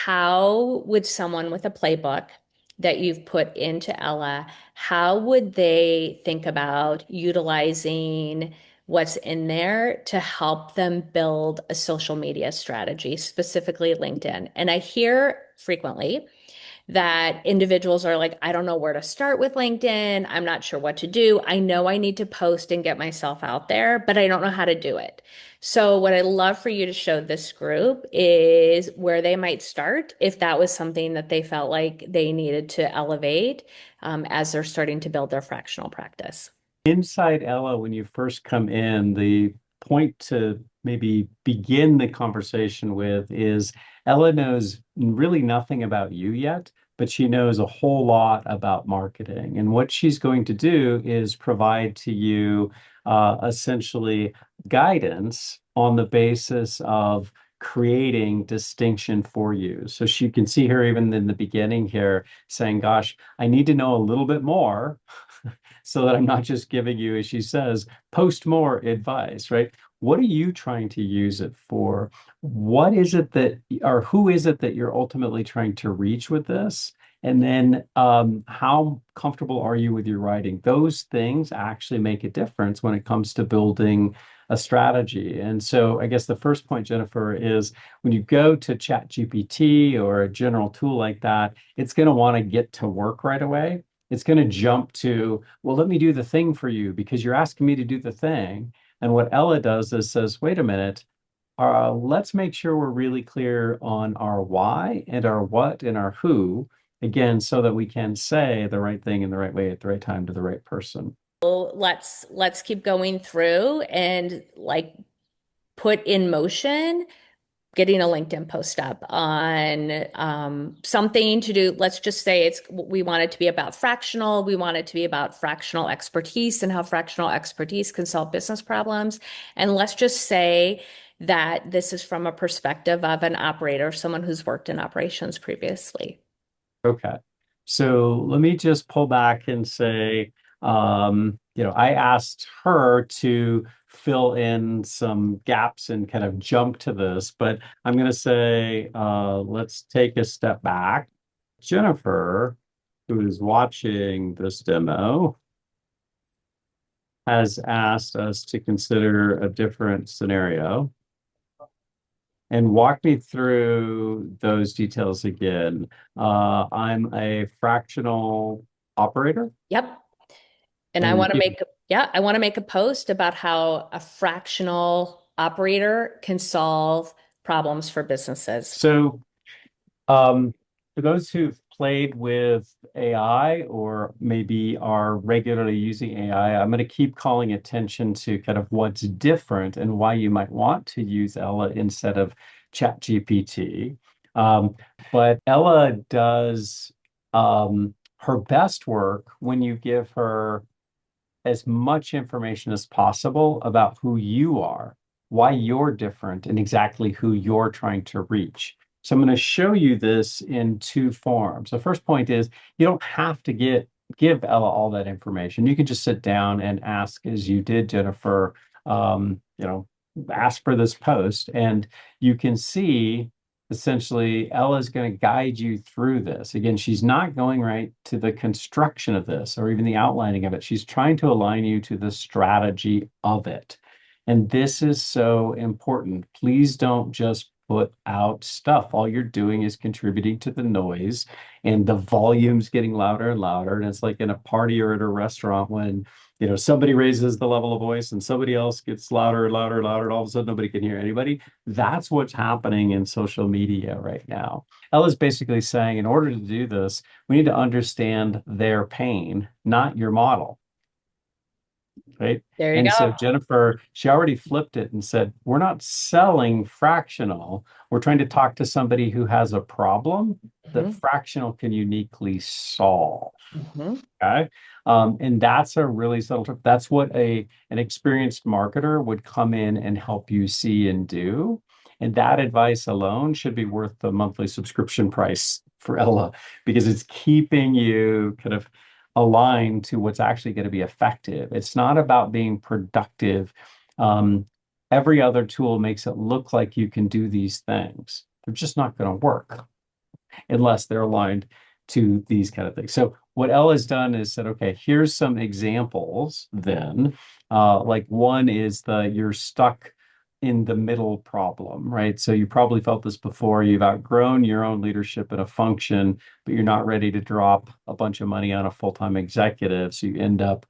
how would someone with a playbook that you've put into Ella, how would they think about utilizing what's in there to help them build a social media strategy, specifically LinkedIn? And I hear frequently that individuals are like, I don't know where to start with LinkedIn. I'm not sure what to do. I know I need to post and get myself out there, but I don't know how to do it. So, what I'd love for you to show this group is where they might start if that was something that they felt like they needed to elevate as they're starting to build their fractional practice. Inside Ella, when you first come in, the point to maybe begin the conversation with is Ella knows really nothing about you yet, but she knows a whole lot about marketing. And what she's going to do is provide to you essentially guidance on the basis of creating distinction for you. So she can see her even in the beginning here saying, gosh, I need to know a little bit more so that I'm not just giving you, as she says, post more advice, right? What are you trying to use it for? What is it that, or who is it that you're ultimately trying to reach with this? And then how comfortable are you with your writing? Those things actually make a difference when it comes to building a strategy. And so I guess the first point, Jennifer, is when you go to ChatGPT or a general tool like that, it's going to want to get to work right away. It's going to jump to, well, let me do the thing for you because you're asking me to do the thing. And what Ella does is says, wait a minute, let's make sure we're really clear on our why and our what and our who, again, so that we can say the right thing in the right way at the right time to the right person. Let's keep going through and like put in motion getting a LinkedIn post up on something to do. Let's just say we want it to be about fractional. We want it to be about fractional expertise and how fractional expertise can solve business problems. And let's just say that this is from a perspective of an operator, someone who's worked in operations previously. Okay. So let me just pull back and say, I asked her to fill in some gaps and kind of jump to this, but I'm going to say, let's take a step back. Jennifer, who is watching this demo, has asked us to consider a different scenario and walk me through those details again. I'm a fractional operator. Yep. And I And want to make, yeah, I want to make a post about how a fractional operator can solve problems for businesses. so, for those who've played with AI or maybe are regularly using AI, I'm going to keep calling attention to kind of what's different and why you might want to use Ella instead of ChatGPT. Um, but Ella does her best work when you give her as much information as possible about who you are, why you're different, and exactly who you're trying to reach. So I'm going to show you this in two forms. The first point is you don't have to give Ella all that information. You can just sit down and ask, as you did, Jennifer, ask for this post, and you can see essentially Ella's going to guide you through this. Again, she's not going right to the construction of this or even the outlining of it. She's trying to align you to the strategy of it. And this is so important. Please don't just put out stuff. All you're doing is contributing to the noise and the volume's getting louder and louder. And it's like in a party or at a restaurant when somebody raises the level of voice and somebody else gets louder and louder and louder, and all of a sudden nobody can hear anybody. That's what's happening in social media right now. Ella's basically saying, in order to do this, we need to understand their pain, not your model, right? There you And so go. Jennifer, she already flipped it and said, we're not selling fractional. We're trying to talk to somebody who has a problem that Mhm, fractional can uniquely solve. mhm. Okay. And that's a really subtle tip. That's what an experienced marketer would come in and help you see and do. And that advice alone should be worth the monthly subscription price for Ella because it's keeping you kind of aligned to what's actually going to be effective. It's not about being productive. Um, every other tool makes it look like you can do these things. They're just not going to work. unless they're aligned to these kind of things. So what Ella's done is said, okay, here's some examples then. Like one is the you're stuck in the middle problem, right? So you probably felt this before. You've outgrown your own leadership in a function, but you're not ready to drop a bunch of money on a full-time executive. So you end up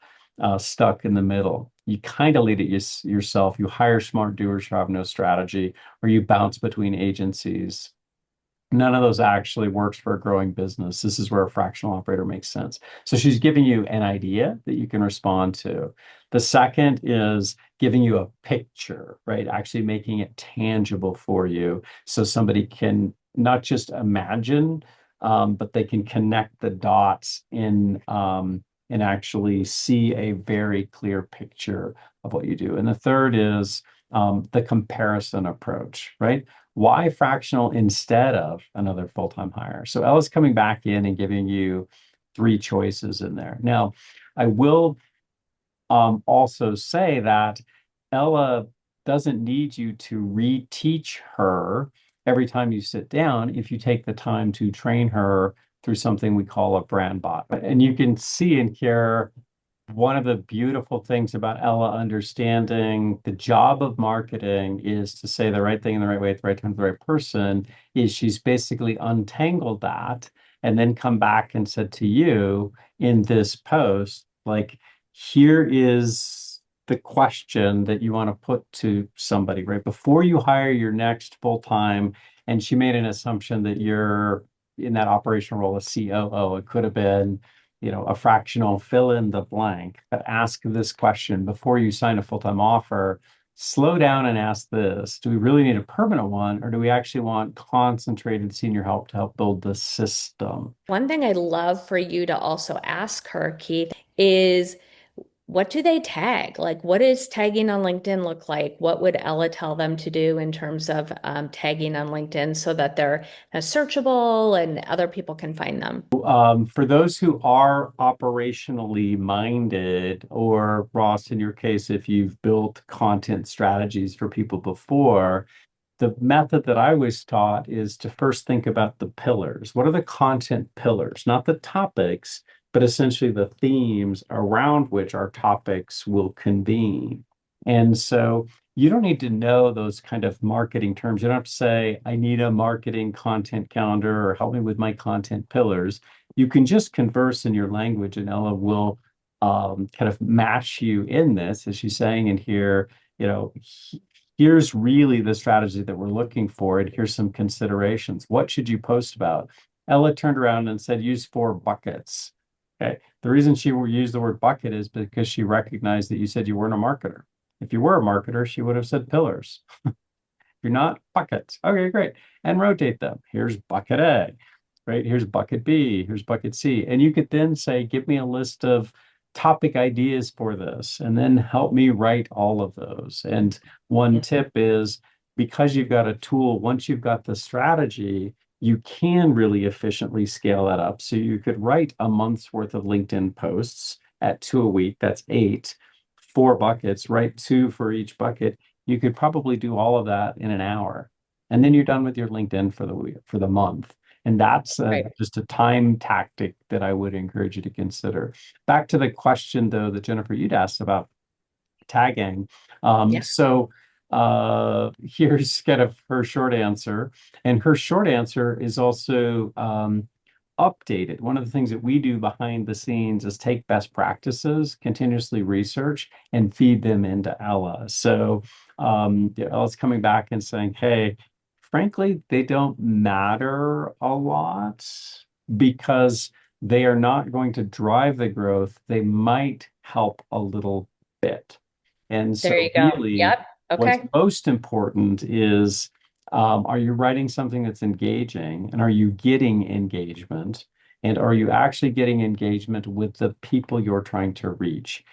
stuck in the middle. You kind of lead it yourself. You hire smart doers who have no strategy, or you bounce between agencies. None of those actually works for a growing business. This is where a fractional operator makes sense. So she's giving you an idea that you can respond to. The second is giving you a picture, right? Actually making it tangible for you so somebody can not just imagine, but they can connect the dots and actually see a very clear picture of what you do. And the third is the comparison approach, right? Why fractional instead of another full-time hire? So Ella's coming back in and giving you three choices in there. Now, I will also say that Ella doesn't need you to reteach her every time you sit down if you take the time to train her through something we call a brand bot. And you can see and hear one of the beautiful things about Ella understanding the job of marketing is to say the right thing in the right way at the right time to the right person, is she's basically untangled that and then come back and said to you in this post, like, here is the question that you want to put to somebody, right? Before you hire your next full-time, and she made an assumption that you're in that operational role as COO. It could have been a fractional fill in the blank, but ask this question before you sign a full-time offer. Slow down and ask this. Do we really need a permanent one, or do we actually want concentrated senior help to help build the system? One thing I'd love for you to also ask her, Keith, is what do they tag? Like, what does tagging on LinkedIn look like? What would Ella tell them to do in terms of tagging on LinkedIn so that they're searchable and other people can find them? For those who are operationally minded, or Ross, in your case, if you've built content strategies for people before, the method that I was taught is to first think about the pillars. What are the content pillars? Not the topics, but essentially the themes around which our topics will convene. And so you don't need to know those kind of marketing terms. You don't have to say, I need a marketing content calendar or help me with my content pillars. You can just converse in your language, and Ella will kind of match you in this, as she's saying in here, you know, here's really the strategy that we're looking for, and here's some considerations. What should you post about? Ella turned around and said, use 4 buckets. Okay. The reason she used the word bucket is because she recognized that you said you weren't a marketer. If you were a marketer, she would have said pillars. You're not buckets. Okay, great. And rotate them. Here's bucket A, right? Here's bucket B, here's bucket C. And you could then say, give me a list of topic ideas for this, and then help me write all of those. And one tip is, because you've got a tool, once you've got the strategy, you can really efficiently scale that up. So you could write a month's worth of LinkedIn posts at 2 a week. That's 8, 4 buckets, write 2 for each bucket. You could probably do all of that in an hour. And then you're done with your LinkedIn for the week, for the month. And that's Right. just a time tactic that I would encourage you to consider. Back to the question, though, that Jennifer, you'd asked about tagging. Yeah. Here's kind of her short answer. And her short answer is also updated. One of the things that we do behind the scenes is take best practices, continuously research, and feed them into Ella. So Ella's coming back and saying, hey, frankly, they don't matter a lot because they are not going to drive the growth. They might help a little bit. And There so, you go. really, Yep. what's Okay. most important is, are you writing something that's engaging, and are you getting engagement? And are you actually getting engagement with the people you're trying to reach?